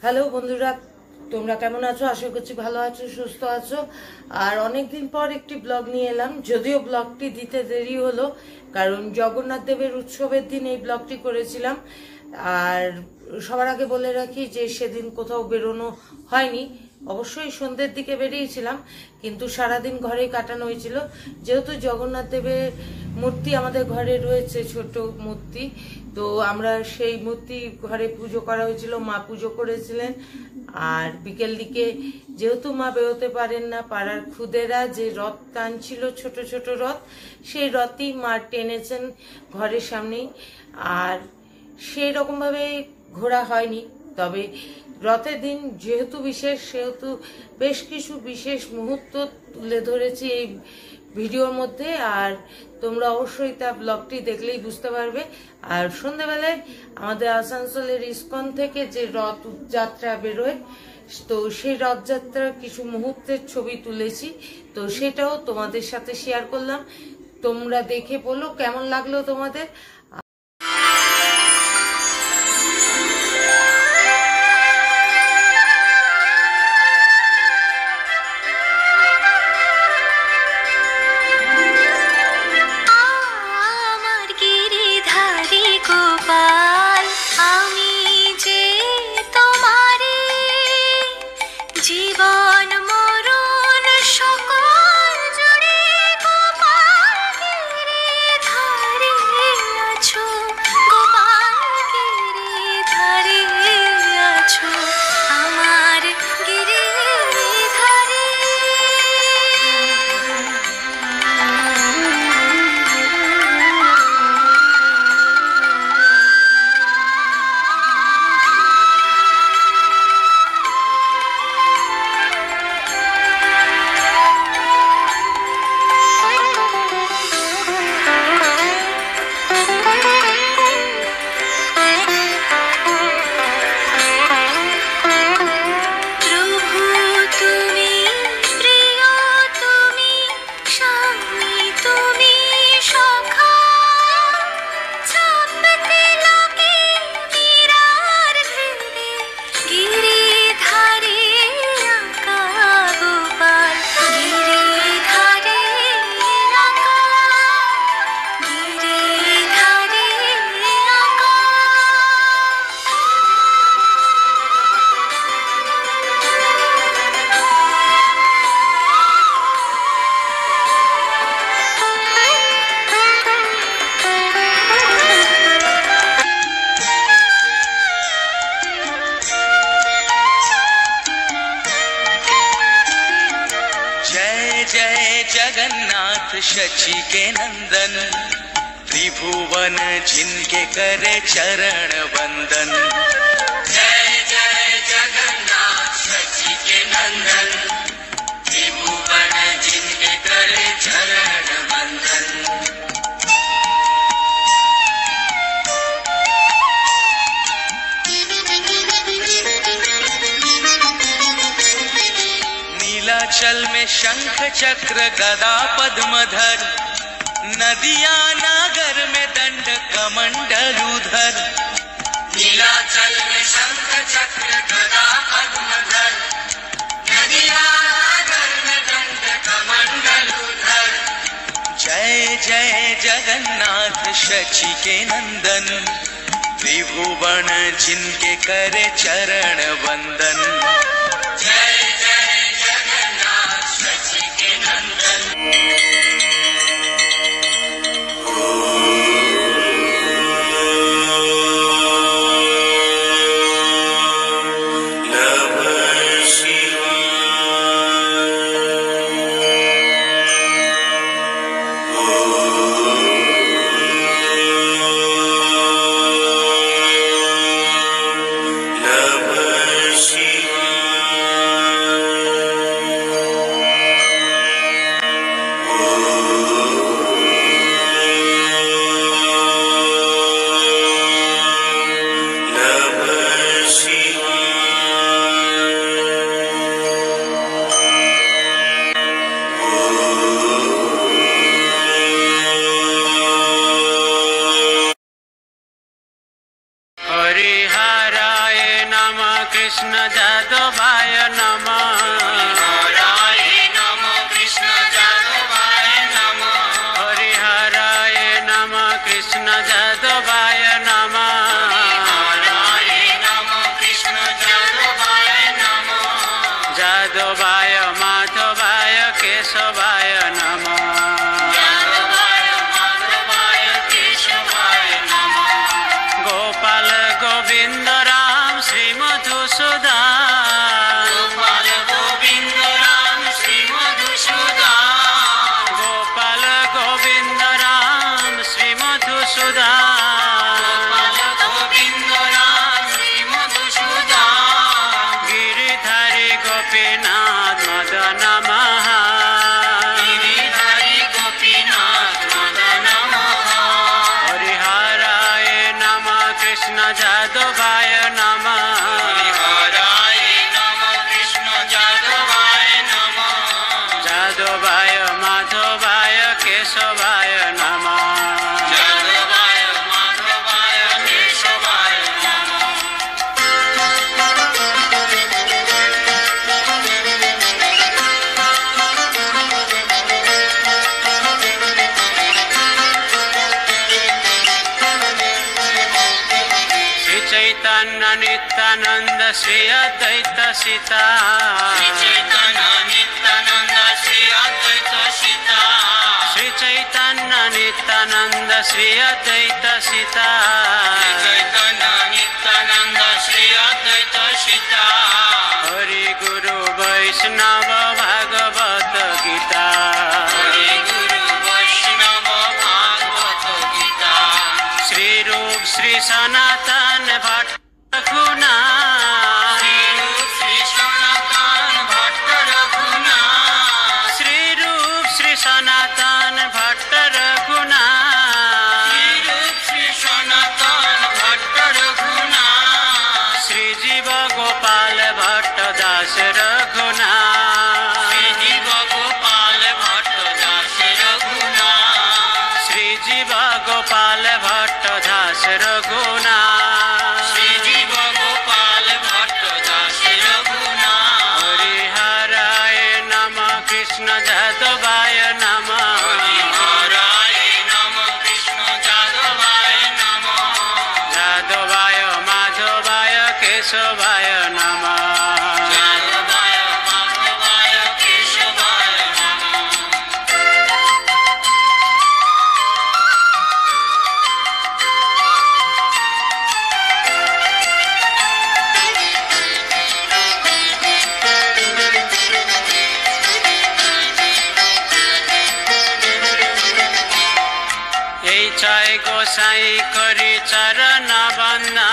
Hello বন্ধুরা, তোমরা কেমন আছো? আশা করছি ভালো আছো, সুস্থ আছো। আর অনেকদিন পর একটি ব্লগ নিয়ে এলাম, যদিও ব্লগটি দিতে দেরি হলো, কারণ জগন্নাথ দেবের উৎসবের দিন এই ব্লগটি করেছিলাম। আর সবার আগে বলে রাখি যে সেদিন কোথাও বেরোনো হয়নি। অবশ্যই সন্ধ্যের দিকে বেরিয়েছিলাম, কিন্তু সারাদিন ঘরেই কাটানো হয়েছিল। যেহেতু জগন্নাথ দেবের মূর্তি আমাদের ঘরে রয়েছে, ছোট মূর্তি, তো আমরা সেই মূর্তি ঘরে পুজো করা হয়েছিল, মা পুজো করেছিলেন। আর বিকেল দিকে যেহেতু মা বেরোতে পারেন না, পাড়ার খুদেরা যে রথ টানছিল, ছোট ছোট রথ, সেই রথই মা টেনেছেন ঘরের সামনেই। আর সেই রকমভাবে ঘোরা হয়নি, তবে রথের দিন যেহেতু বিশেষ, সেহেতু বেশ কিছু বিশেষ মুহূর্ত তুলে ধরেছি এই ভিডিওর মধ্যে। আর তোমরা অবশ্যই তা ব্লগটি দেখলেই বুঝতে পারবে। আর সন্ধ্যেবেলায় আমাদের আসানসোলের ইস্কন থেকে যে রথ যাত্রা বেরোয়, তো সেই রথযাত্রার কিছু মুহূর্তের ছবি তুলেছি, তো সেটাও তোমাদের সাথে শেয়ার করলাম। তোমরা দেখে বলো কেমন লাগলো তোমাদের। जगन्नाथ शची के नंदन, त्रिभुवन जिनके करे चरण वंदन। जय जय जगन्नाथ शची के नंदन, त्रिभुवन जिनके करे चरण वंदन। नीलाचल में शंख चक्र गदा पद्मधर, नदिया नागर में दंड कमंडल उधर। नीलाचल में शंख चक्र गदा पद्मधर, नदिया नागर में दंड कमंडल उधर। जय जय जगन्नाथ शची के नंदन, त्रिभुवन जिनके करे चरण वंदन। जय Shiva কৃষ্ণ যাদবায় নমঃ হরায় নমঃ কৃষ্ণ যাদবায় নমঃ হরিহরায় নমঃ কৃষ্ণ যাদবায় নমঃ হরায় নমঃ কৃষ্ণ যাদবায় নমঃ যাদবায় মাধবায় কেশবায় নমঃ যাদবায় মাধবায় কেশবায় নমঃ গোপাল গোবিন্দ রাম শ্রী মধুসূদন গোপাল গোবিন্দ রাম শ্রী মধুসূদন গোপাল গোবিন্দ রাম শ্রী মধুসূদন গোপাল গোবিন্দ রাম শ্রী মধুসূদন গিরিধারী গোপীনাথ মদন মহা গিরিধারী গোপীনাথ মদন মোহন হরিহরায় নমঃ কৃষ্ণ যাদবায় নমঃ হরায় নমঃ কৃষ্ণ যাদবায় নমঃ যাদবায় মাধবায় কেশবায় নমঃ যাদবায় মাধবায় কেশবায় নমঃ শ্রী চৈতন্য নিত্যানন্দ শ্রী অদ্বৈত সীতা শ্রী চৈতন্য নিত্যানন্দ শ্রী অদ্বৈত সীতা শ্রী চৈতন্য নিত্যানন্দ শ্রী অদ্বৈত সীতা শ্রী চৈতন্য নিত্যানন্দ শ্রী অদ্বৈত সীতা হরি গুরু বৈষ্ণব ভাগবত গীতা হরি গুরু বৈষ্ণব ভাগবত গীতা শ্রী রূপ শ্রী সনাতন ভট্ট রঘুনাথ শ্রী রূপ শ্রী সনাতন ভট্ট রঘুনাথ শ্রী রূপ শ্রী সনাতন ভট্ট রঘুনাথ শ্রী রূপ শ্রী সনাতন ভট্ট রঘুনাথ শ্রী জীব গোপাল ভট্ট দাস রঘুনাথ শ্রী জীব গোপাল ভট্ট দাস রঘুনাথ শ্রী জীব গোপাল ভট্ট দাস রঘুনাথ শ্রী জীব গোপাল ভট্ট দাস রঘুনাথ হরিহরায় নমঃ কৃষ্ণ যাদবায় নমঃ হরায় নমঃ কৃষ্ণ যাদবায় নমঃ যাদবায় মাধবায় কেশবায় নমঃ যাদবায় মাধবায় কেশবায় নমঃ এই ছয় গোসাই করি চরণ বন্দনা